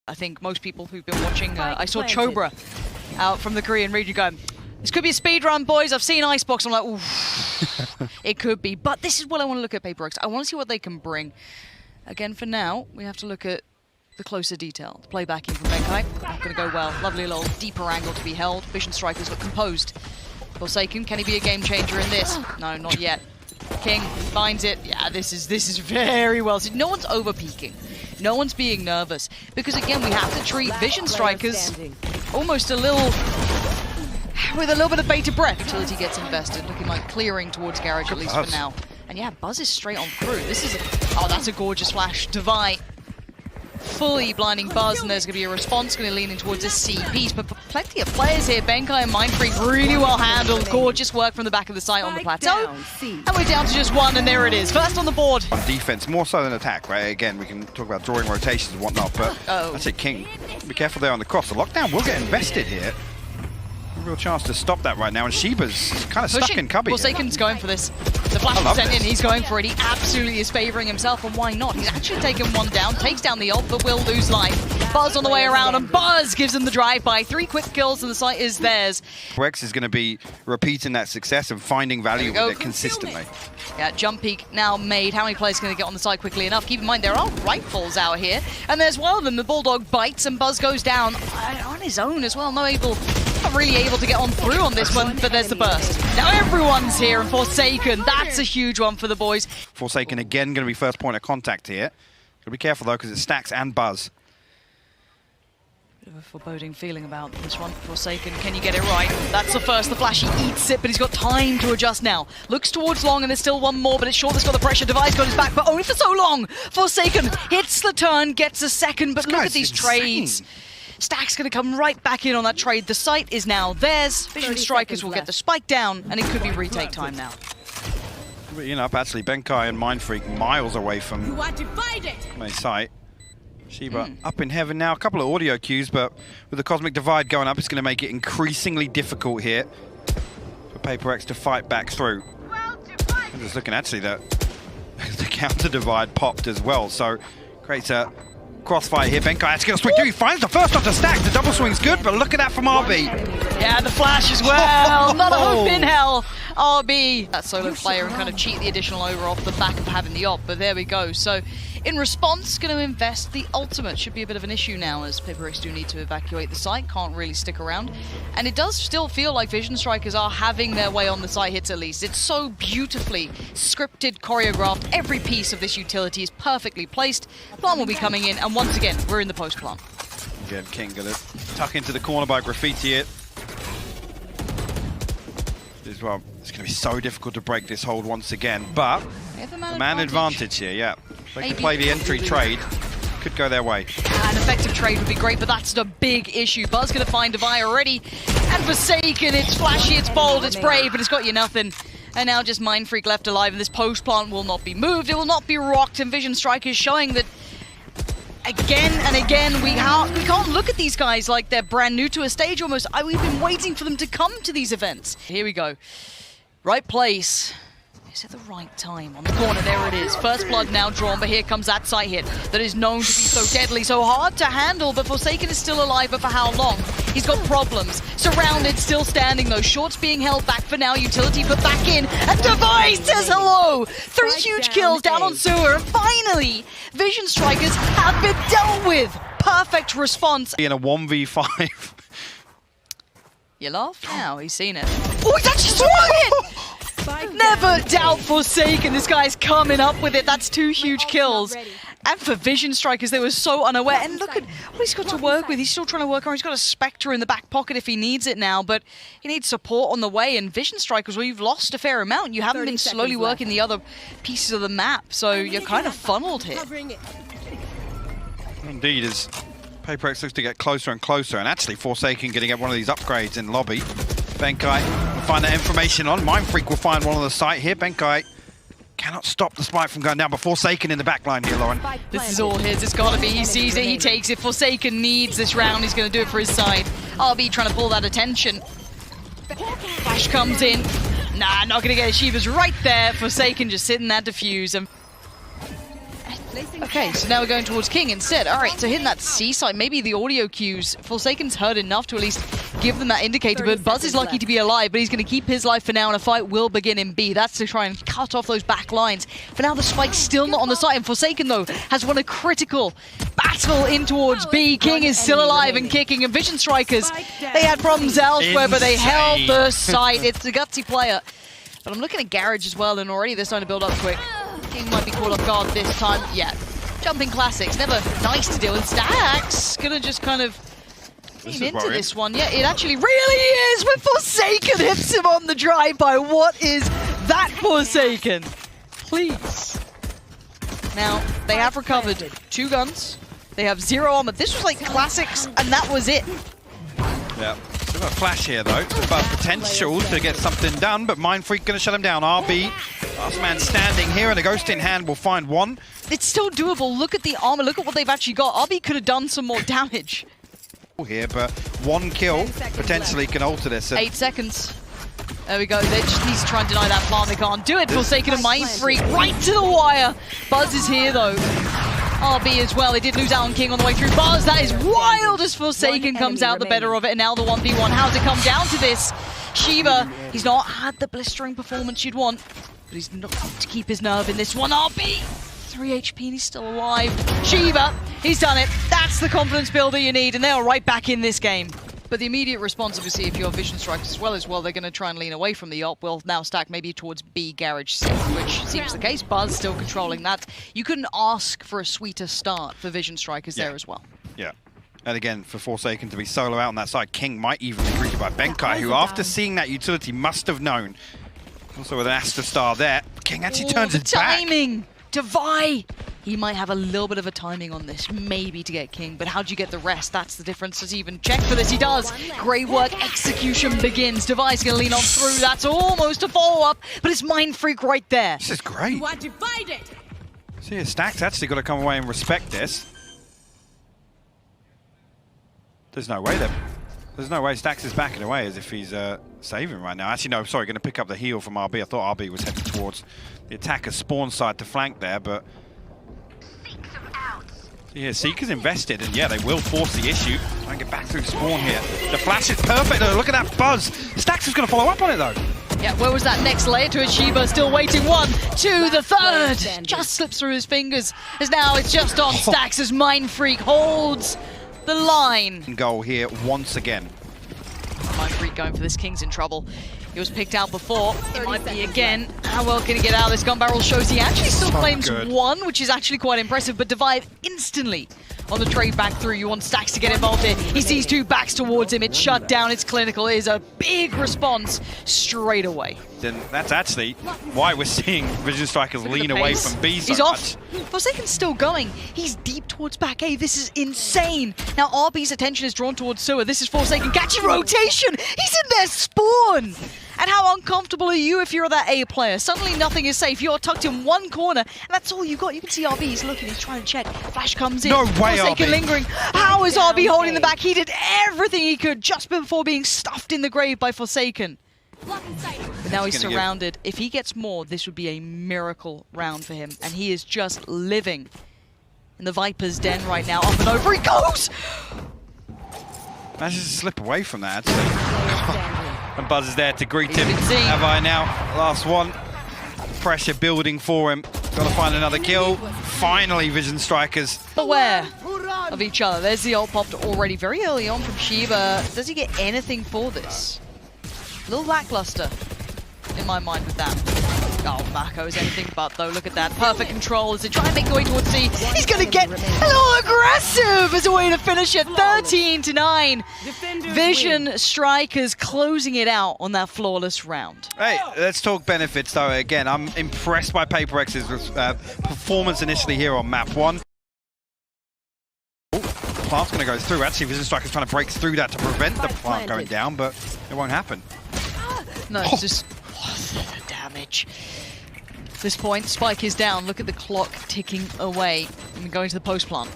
I think most people who've been watching, I saw Chobra out from the Korean region going, this could be a speed run, boys. I've seen Icebox. I'm like, ooh, it could be. But this is what I want to look at, PaperX. I want to see what they can bring. Again, for now, we have to look at the closer detail. The playbacking from Benkai, not going to go well. Lovely little deeper angle to be held. Vision Strikers look composed. Forsaken, can he be a game changer in this? No, not yet. King finds it. Yeah, this is very well. So no one's over peaking. No one's being nervous. Because again, we have to treat Vision Strikers almost a little with a little bit of bated breath. Utility gets invested, looking like clearing towards Garage at least for now. And yeah, Buzz is straight on through. This is oh, that's a gorgeous flash. Divide fully blinding Buzz, and there's going to be a response going to lean in towards this C piece. But for plenty of players here, Benkai and mindfreak really well handled. Gorgeous work from the back of the site on the plateau. And we're down to just one, and there it is. First on the board. On defense, more so than attack, right? Again, we can talk about drawing rotations and whatnot, but that's it, King. Be careful there on the cross. The lockdown will get invested here. Real chance to stop that right now, and Shiba's kind of stuck in cubby. Forsaken's going for this. The flash was sent in, he's going for it. He absolutely is favoring himself, and why not? He's actually taken one down, takes down the ult, but will lose life. Buzz on the way around, and Buzz gives him the drive-by. 3 quick kills, and the site is theirs. Rex is going to be repeating that success and finding value with it consistently. Yeah, jump peek now made. How many players can they get on the side quickly enough? Keep in mind, there are rifles out here, and there's one of them. The Bulldog bites, and Buzz goes down on his own as well. Not really able to get on through on this one, but there's the burst. Now everyone's here, and Forsaken, that's a huge one for the boys. Forsaken again going to be first point of contact here. Got to be careful though, because it's Stax and Buzz. Bit of a foreboding feeling about this one. Forsaken, can you get it right? That's the first. The flash, he eats it, but he's got time to adjust now. Looks towards long, and there's still one more, but it's short. That's got the pressure. Device got his back, but only for so long. Forsaken hits the turn, gets a second, but look at these trades. Stack's going to come right back in on that trade. The site is now theirs. Vision Strikers will get the spike down, and it could be retake time now. You know, actually, Benkai and mindfreak miles away from my site. Shiba up in heaven now. A couple of audio cues, but with the Cosmic Divide going up, it's going to make it increasingly difficult here for PaperX to fight back through. I'm just looking, actually, that the counter divide popped as well, so creates a crossfire here. Benkai has to get a swing through. He finds the first off the stack. The double swing's good, but look at that from RB. Yeah, the flash as well. Not a hope in hell. RB, that solo player, and kind of cheat the additional over off the back of having the op, but there we go. So in response, going to invest the ultimate. Should be a bit of an issue now, as PaperX do need to evacuate the site. Can't really stick around. And it does still feel like Vision Strikers are having their way on the site hits at least. It's so beautifully scripted, choreographed. Every piece of this utility is perfectly placed. Plant will be coming in, and once again, we're in the post plant. Again, King gonna tuck into the corner by Graffiti it. As well, it's going to be so difficult to break this hold once again, but the man advantage here, yeah. They can play the entry trade, could go their way. An effective trade would be great, but that's a big issue. Buzz going to find Devi already, and Forsaken, it's flashy, it's bold, it's brave, but it's got you nothing. And now just mindfreak left alive, and this post plant will not be moved, it will not be rocked, and Vision Strikers showing that again and again, we can't look at these guys like they're brand new to a stage almost. We've been waiting for them to come to these events. Here we go. Right place. Is it the right time? On the corner, there it is. First blood now drawn, but here comes that site hit that is known to be so deadly, so hard to handle, but Forsaken is still alive, but for how long? He's got problems. Surrounded, still standing though. Shorts being held back for now. Utility put back in. And Device says hello! 3 huge kills down on Sewer, and finally, Vision Strikers have been dealt with. Perfect response. In a 1v5. You laugh? Now he's seen it. Oh, he's actually swung it! Never doubt Forsaken. This guy's coming up with it. That's 2 huge kills. And for Vision Strikers, they were so unaware. And look at what he's got to work with. He's still trying to work on. He's got a Spectre in the back pocket if he needs it now, but he needs support on the way. And Vision Strikers, well, you've lost a fair amount. You haven't been slowly working the other pieces of the map, so you're kind of funneled here. Indeed, as PaperX looks to get closer and closer, and actually Forsaken getting at one of these upgrades in lobby. Benkai will find that information on. mindfreak will find one on the site here. Benkai cannot stop the spike from going down, but Forsaken in the back line here, Lauren. This is all his. It's got to be. He sees it. He takes it. Forsaken needs this round. He's going to do it for his side. RB trying to pull that attention. Flash comes in. Nah, not going to get it. Shiba's right there. Forsaken just sitting that defuse. And Okay, so now we're going towards King instead. All right, so hitting that C side, maybe the audio cues. Forsaken's heard enough to at least give them that indicator, but Buzz is lucky to be alive, but he's going to keep his life for now, and a fight will begin in B. That's to try and cut off those back lines. For now, the spike's still not on the site, and Forsaken, though, has won a critical battle in towards B. King is still alive and kicking, and Vision Strikers, they had problems elsewhere, but they held the site. It's a gutsy player. But I'm looking at Garage as well, and already they're starting to build up quick. King might be caught off guard this time. Yeah, jumping classics, never nice to deal with. Stax gonna just kind of lean into this one. Yeah, it actually really is when Forsaken hits him on the drive-by. What is that, Forsaken? Please. Now, they have recovered 2 guns. They have 0 armor. This was like classics, and that was it. Yeah. Still got a flash here, though. It's about potential to get something done, but mindfreak going to shut him down. RB, last man standing here, and a ghost in hand will find one. It's still doable. Look at the armor. Look at what they've actually got. RB could have done some more damage. Here, but 1 kill potentially can alter this. 8 seconds. There we go. They just need to try and deny that plant. They can't do it. Forsaken and mindfreak right to the wire. Buzz is here, though. RB as well. They did lose out on King on the way through. Buzz, that is wild as Forsaken comes out the better of it. And now the 1v1. How's it come down to this? Shiba, he's not had the blistering performance you'd want, but he's not to keep his nerve in this one. RB, 3 HP and he's still alive. Shiba, he's done it. That's the confidence builder you need, and they are right back in this game. But the immediate response, obviously, if you're Vision Strikers as well, they're going to try and lean away from the op. Will now stack maybe towards B Garage C, which seems the case. Buzz still controlling that. You couldn't ask for a sweeter start for Vision Strikers there as well. Yeah. And again, for Forsaken to be solo out on that side, King might even be greeted by Benkai, who after seeing that utility must have known. Also with an Astra Star there, King actually turns his back. Timing! Devi! He might have a little bit of a timing on this, maybe to get King, but how do you get the rest? That's the difference. Does he even check for this? He does. Great work. Execution begins. Devi's going to lean on through. That's almost a follow-up, but it's mindfreak right there. This is great. See, Stack's actually got to come away and respect this. There's no way Stax is backing away as if he's saving right now. Actually, no, sorry, going to pick up the heal from RB. I thought RB was heading towards the attacker's spawn side to flank there, but... Yeah, Seeker's invested, and yeah, they will force the issue. Try and get back through spawn here. The flash is perfect, though. Look at that buzz. Stax is going to follow up on it, though. Yeah, where was that next layer to it? Shiba still waiting. 1, 2, the third. Just slips through his fingers. As now it's just on Stax as mindfreak holds the line. Goal here once again. Mindfreak going for this. King's in trouble. He was picked out before. It might be again. How well can he get out of this? Gun barrel shows he actually still claims 1, which is actually quite impressive, but Divide instantly on the trade back through. You want Stax to get involved here. He sees 2 backs towards him. It's shut down. It's clinical. It is a big response straight away. Then that's actually why we're seeing Vision Strikers lean away from B so He's off. Forsaken's still going. He's deep towards back A. This is insane. Now RB's attention is drawn towards Sewer. This is Forsaken. Catchy rotation. He's in their spawn. And how uncomfortable are you if you're that A player? Suddenly nothing is safe. You're tucked in one corner, and that's all you got. You can see RB. He's looking. He's trying to check. Flash comes in. No way, Forsaken RB. lingering. How is RB holding the back? He did everything he could just before being stuffed in the grave by Forsaken. But now he's surrounded. If he gets more, this would be a miracle round for him. And he is just living in the Viper's den right now. Up and over he goes! Manages to slip away from that, actually. And Buzz is there to greet him. Have I now? Last one. Pressure building for him. Got to find another kill. Finally, Vision Strikers. Beware of each other. There's the ult popped already very early on from Shiba. Does he get anything for this? A little lackluster in my mind with that. Oh, MaKo is anything but, though. Look at that. Perfect control as they try and make the way towards C. He's going to get a little aggressive as a way to finish it. 13-9. Vision Strikers closing it out on that flawless round. Hey, let's talk benefits, though. Again, I'm impressed by Paper X's performance initially here on map 1. Plant's going to go through. Actually, Vision Strikers trying to break through that to prevent the plant going down, but it won't happen. No, it's just the damage. At this point, Spike is down. Look at the clock ticking away. And going to the post plant.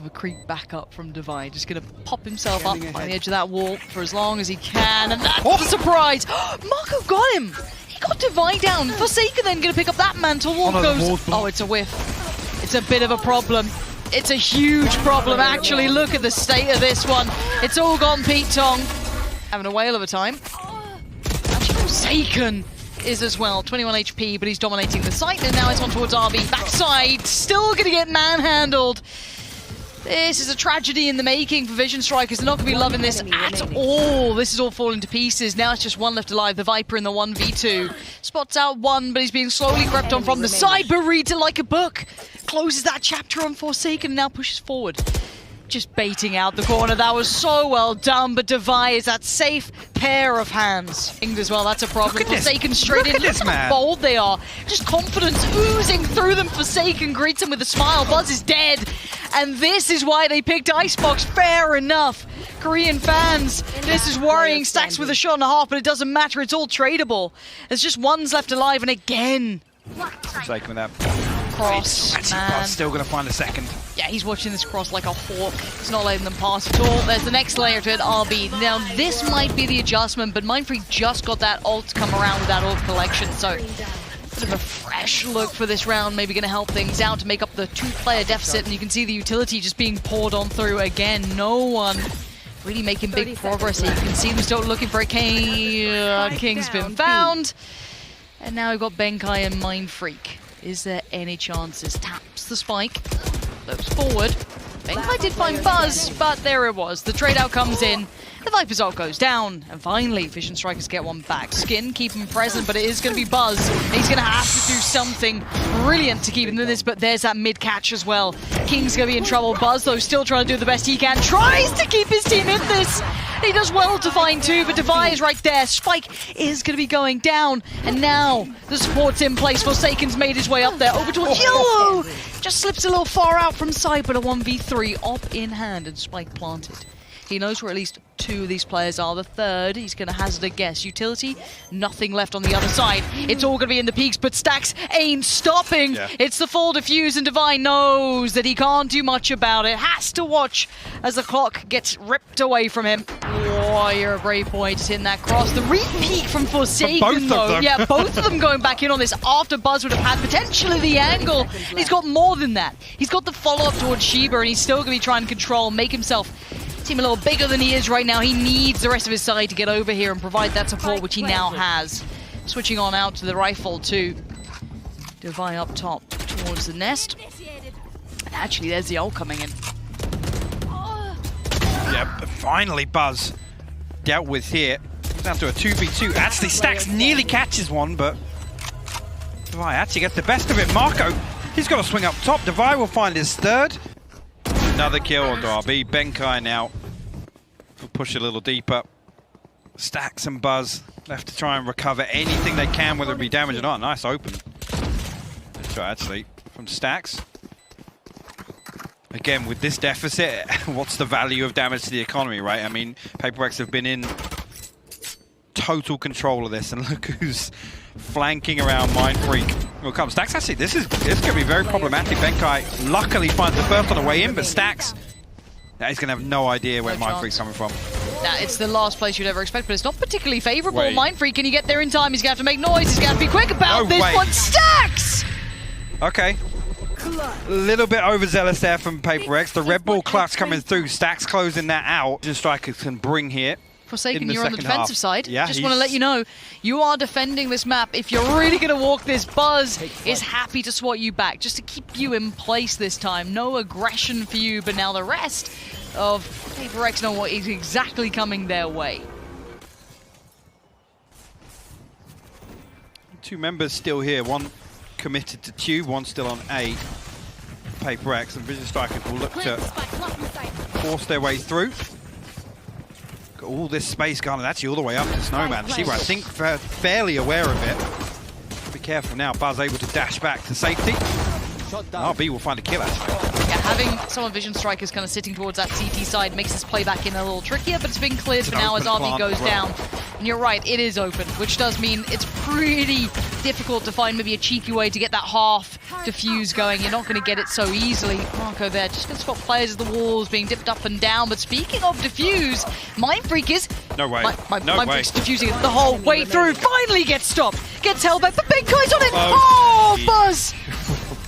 A creep back up from Divide. Just going to pop himself up on the edge of that wall for as long as he can. And that's a surprise. MaKo got him. He got Divide down. Forsaken then going to pick up that mantle. Wall goes. Oh, it's a whiff. It's a bit of a problem. It's a huge problem, actually. Look at the state of this one. It's all gone Pete Tong. Having a whale of a time. Actually, Forsaken is as well. 21 HP, but he's dominating the site. And now it's on towards RB. Backside. Still going to get manhandled. This is a tragedy in the making for Vision Strikers. They're not going to be loving this at all. This is all falling to pieces. Now it's just one left alive. The Viper in the 1v2. Spots out one, but he's being slowly crept on from the side, but reads it like a book. Closes that chapter on Forsaken and now pushes forward. Just baiting out the corner. That was so well done, but Devi is that safe pair of hands. Inged as well, that's a problem. Forsaken straight in. Look how bold they are. Just confidence oozing through them. Forsaken greets him with a smile. Buzz is dead. And this is why they picked Icebox. Fair enough. Korean fans, this is worrying. Stax with a shot and a half, but it doesn't matter. It's all tradable. There's just one's left alive, and again. Forsaken with that. Cross, man. Still going to find a second. Yeah, he's watching this cross like a hawk. He's not letting them pass at all. There's the next layer to it, RB. Now, this might be the adjustment, but mindfreak just got that ult to come around with that ult collection, so bit of a fresh look for this round, maybe going to help things out to make up the two-player deficit, and you can see the utility just being poured on through again. No one really making big progress here. You can see them still looking for a King's been found. And now we've got Benkai and mindfreak. Is there any chances? Taps the spike, looks forward. Benkai did find Buzz, but there it was. The trade out comes in. The Viper's ult goes down, and finally, Vision Strikers get one back. Skin, keep him present, but it is going to be Buzz. He's going to have to do something brilliant to keep him in this, but there's that mid-catch as well. King's going to be in trouble. Buzz, though, still trying to do the best he can. Tries to keep his team in this. He does well to find two, but Devi is right there. Spike is going to be going down, and now the support's in place. Forsaken's made his way up there, over towards Yellow. Just slips a little far out from side, but a 1v3 op in hand, and Spike planted. He knows where at least two of these players are. The third, he's going to hazard a guess. Utility, nothing left on the other side. It's all going to be in the peaks, but Stax ain't stopping. Yeah. It's the full defuse, and Divine knows that he can't do much about it. Has to watch as the clock gets ripped away from him. Oh, you're a brave boy, just hitting that cross. The re-peek from Forsaken, though. Yeah, both of them going back in on this after Buzz would have had potentially the angle. And he's got more than that. He's got the follow-up towards Shiba, and he's still going to be trying to control, make himself seem a little bigger than he is right now. He needs the rest of his side to get over here and provide that support, which he now has. Switching on out to the rifle too. Devi up top towards the nest. And actually, there's the ult coming in. Yeah, finally Buzz dealt with here. Down to a 2v2. Actually, Stax nearly catches one, but Devi actually gets the best of it. MaKo, he's got to swing up top. Devi will find his third. Another kill on RB. Benkai now will push a little deeper. Stax and Buzz left to try and recover anything they can, whether it be damage or not. Nice open. Good shot, actually, from Stax. Again, with this deficit, what's the value of damage to the economy, right? I mean, Paperx have been in total control of this, and look who's flanking around mindfreak. Will come Stax. Actually, this is going to be very problematic. Benkai luckily finds the first on the way in, but Stax, he's going to have no idea where mindfreak's coming from. Nah, it's the last place you'd ever expect, but it's not particularly favourable. Mindfreak, can he get there in time? He's going to have to make noise. He's going to have to be quick about this one. Stax! Okay. A little bit overzealous there from Paperx. The Red Bull clutch coming through. Stax closing that out. Vision Strikers can bring here. Forsaken, you're on the defensive side. Yeah, just want to let you know, you are defending this map. If you're really going to walk this, Buzz is happy to swat you back, just to keep you in place this time. No aggression for you, but now the rest of Paperx know what is exactly coming their way. Two members still here. One committed to Tube, one still on A. Paperx and Vision Strikers will look to force their way through. Got all this space going, and actually all the way up to Snowman. Shiba, I think, fairly aware of it. Be careful now. Buzz able to dash back to safety. RB will find a kill, actually. Yeah, having some of Vision Strikers kind of sitting towards that CT side makes this play back in a little trickier, but it's been cleared for now as RB goes down. And you're right, it is open, which does mean it's pretty difficult to find maybe a cheeky way to get that half defuse going. You're not going to get it so easily. MaKo there, just going to spot players at the walls being dipped up and down. But speaking of defuse, mindfreak is... No way. Mindfreak's defusing it the whole way through. Finally gets stopped. gets held back, but Benkai's on it! Oh, Buzz!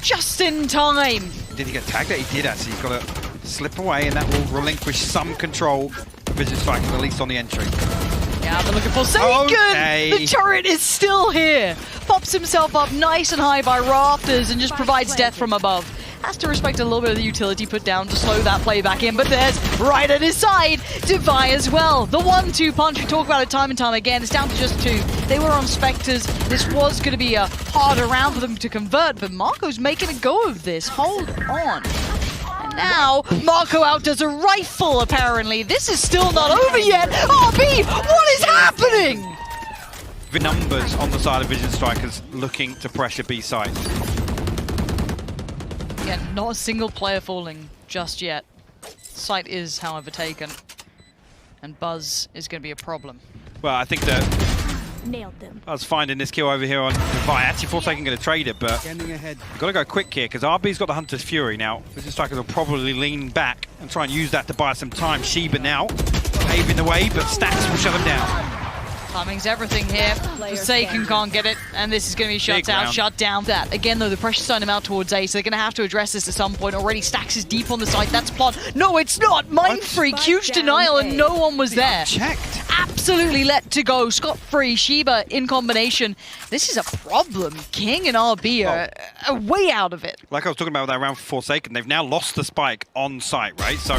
Just in time. Did he get tagged? He did actually. He's got to slip away, and that will relinquish some control. Vision Strikers, at least on the entry. Yeah, they're looking for Forsaken! Okay. The turret is still here. Pops himself up nice and high by rafters and just provides death from above. Has to respect a little bit of the utility put down to slow that play back in, but there's right at his side, Devi as well. The 1-2 punch, we talk about it time and time again, it's down to just 2. They were on Spectres. This was going to be a harder round for them to convert, but MaKo's making a go of this. Hold on. And now, MaKo outdoes a rifle, apparently. This is still not over yet. RB, what is happening? The numbers on the side of Vision Strikers looking to pressure B side. Yeah, not a single player falling just yet. Site is, however, taken. And Buzz is going to be a problem. Well, I think that nailed them. Buzz finding this kill over here on Devi. Actually, Forsaken going to trade it, but got to go quick here because RB's got the Hunter's Fury now. Vision Strikers will probably lean back and try and use that to buy some time. Shiba now paving the way, but stax will shut him down. Timing's everything here. Forsaken can't get it, and this is going to be shut down. That again, though, the pressure's starting him out towards A, so they're going to have to address this at some point. Already, stax is deep on the site. That's plot. No, it's not. Mindfreak, huge denial, and no one was there. Checked. Absolutely let to go. Scot-free. Shiba in combination. This is a problem. King and RB are way out of it. Like I was talking about with that round for Forsaken, they've now lost the spike on site, right? So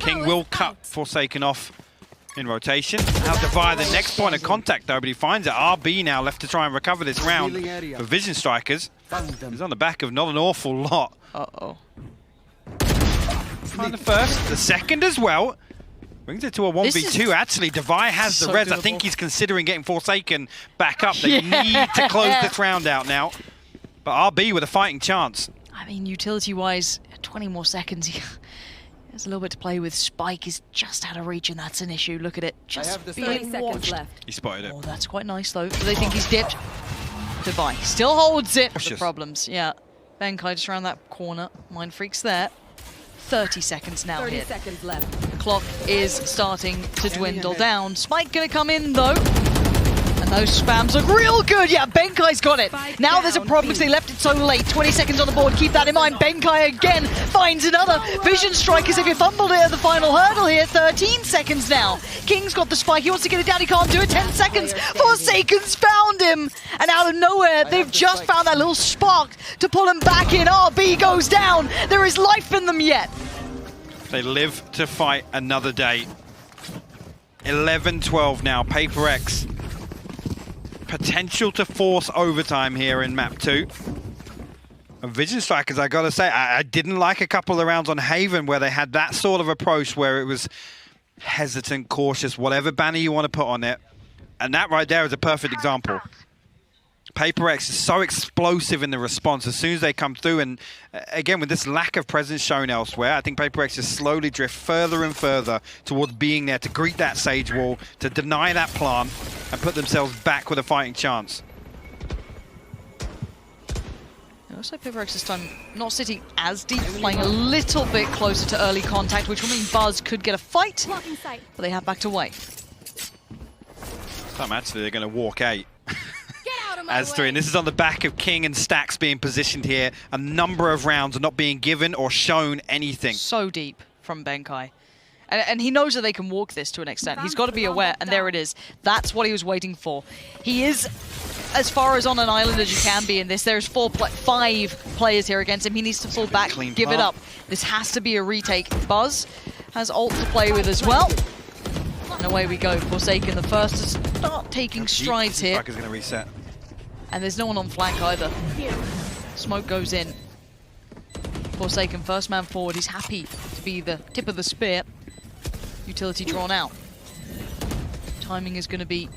King will cut Forsaken off in rotation. Now Devi, the next point of contact though, but he finds it. RB now left to try and recover this round for Vision Strikers. He's on the back of not an awful lot. Uh-oh. Find the first, the second as well. Brings it to a 1v2. Actually, Devi has the res. I think he's considering getting Forsaken back up. They need to close this round out now. But RB with a fighting chance. I mean, utility-wise, 20 more seconds. There's a little bit to play with. Spike is just out of reach, and that's an issue. Look at it. Just being watched. He spotted it. Oh, that's quite nice, though. Do they think he's dipped? Devi still holds it. The problems, yeah. Benkai just around that corner. Mindfreak's there. 30 seconds now 30 hit. seconds left. The clock is starting to dwindle down. Spike gonna come in, though. And those spams look real good. Yeah, Benkai's got it. Now there's a problem because they left it so late. 20 seconds on the board. Keep that in mind. Benkai again finds another. Vision Strikers, if you fumbled it at the final hurdle here. 13 seconds now. King's got the spike. He wants to get it down. He can't do it. 10 seconds. Forsaken's found him. And out of nowhere, they've just found that little spark to pull him back in. RB goes down. There is life in them yet. They live to fight another day. 11-12 now. Paper X. Potential to force overtime here in map 2. And Vision Strikers, I gotta say, I didn't like a couple of the rounds on Haven where they had that sort of approach where it was hesitant, cautious, whatever banner you want to put on it. And that right there is a perfect example. Paper X is so explosive in the response as soon as they come through, and again with this lack of presence shown elsewhere, I think Paper X just slowly drift further and further towards being there to greet that Sage Wall, to deny that plant, and put themselves back with a fighting chance. It looks like Paper X this time not sitting as deep, playing a little bit closer to early contact, which will mean Buzz could get a fight, but they have backed away. Some actually they're going to walk 8. As 3, and this is on the back of King and stax being positioned here. A number of rounds are not being given or shown anything. So deep from Benkai. And he knows that they can walk this to an extent. He's got to be aware, and there it is. That's what he was waiting for. He is as far as on an island as you can be in this. There's 5 players here against him. He needs to fall back, give it up. This has to be a retake. Buzz has ult to play with as well. And away we go. Forsaken, the first to start taking strides here. Is going to reset. And there's no one on flank either. Smoke goes in. Forsaken, first man forward. He's happy to be the tip of the spear. Utility drawn out. Timing is going to be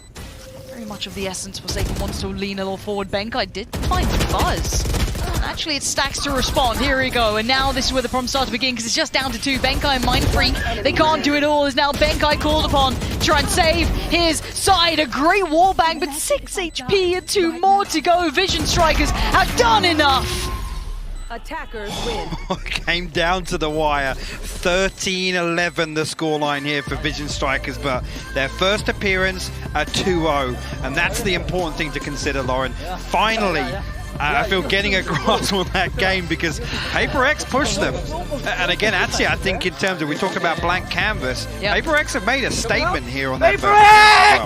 very much of the essence. Forsaken wants to lean a little forward. Benkai did find Buzz. And actually, it's stax to respond. Here we go. And now this is where the problems start to begin because it's just down to 2. Benkai and Mindfreak. They can't do it all. There's now Benkai called upon to try and save his side. A great wallbang, but 6 HP and 2 more to go. Vision Strikers have done enough. Attackers win. Came down to the wire. 13-11 the scoreline here for Vision Strikers, but their first appearance at 2-0, and that's the important thing to consider, Lauren. Finally, I feel getting a grasp on that game because Paper X pushed them. And again, actually, I think in terms of, we talked about blank canvas, Paper X have made a statement here on that first game as well.